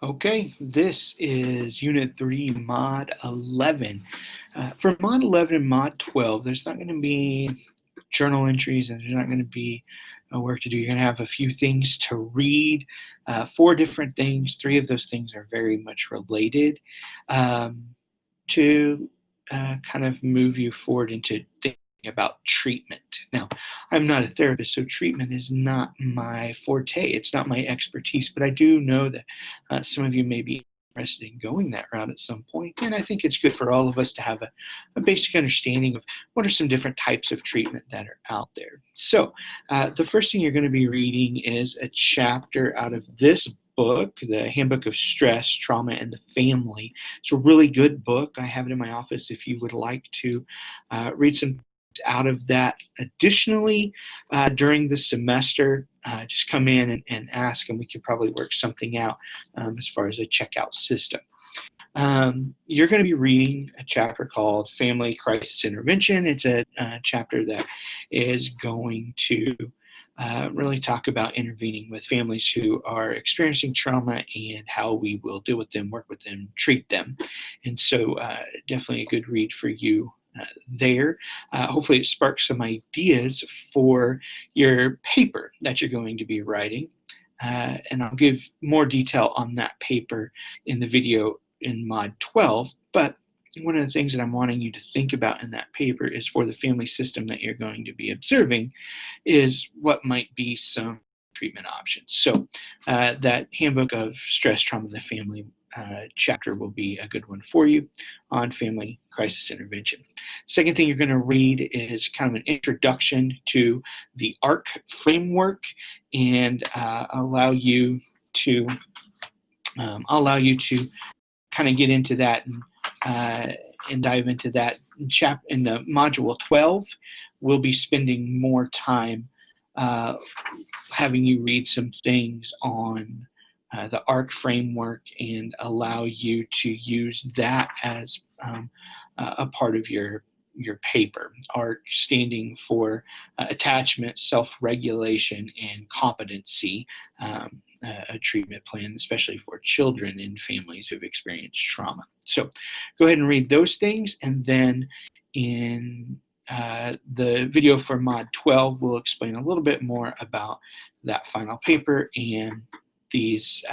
Okay, this is Unit 3, Mod 11. For Mod 11 and Mod 12, there's not going to be journal entries and there's not going to be work to do. You're going to have a few things to read, four different things. Three of those things are very much related to kind of move you forward into thinking about treatment. Now, I'm not a therapist, so treatment is not my forte. It's not my expertise, but I do know that some of you may be interested in going that route at some point, and I think it's good for all of us to have a basic understanding of what are some different types of treatment that are out there. So the first thing you're going to be reading is a chapter out of this book, the Handbook of Stress, Trauma, and the Family. It's a really good book. I have it in my office if you would like to read some out of that. Additionally, during the semester, just come in and ask, and we can probably work something out as far as a checkout system. You're going to be reading a chapter called Family Crisis Intervention. It's a chapter that is going to really talk about intervening with families who are experiencing trauma and how we will deal with them, work with them, treat them. And so definitely a good read for you there. Hopefully it sparks some ideas for your paper that you're going to be writing. And I'll give more detail on that paper in the video in Mod 12, but one of the things that I'm wanting you to think about in that paper is for the family system that you're going to be observing is what might be some treatment options. So that Handbook of Stress, Trauma, and the Family chapter will be a good one for you on family crisis intervention. Second thing you're going to read is kind of an introduction to the ARC framework and allow you to kind of get into that and dive into that. In the module 12, we'll be spending more time having you read some things on the ARC framework and allow you to use that as a part of your paper. ARC standing for attachment, self-regulation, and competency. A treatment plan, especially for children in families who've experienced trauma. So go ahead and read those things, and then in the video for Mod 12, we'll explain a little bit more about that final paper and these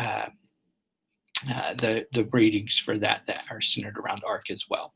the ratings for that are centered around ARC as well.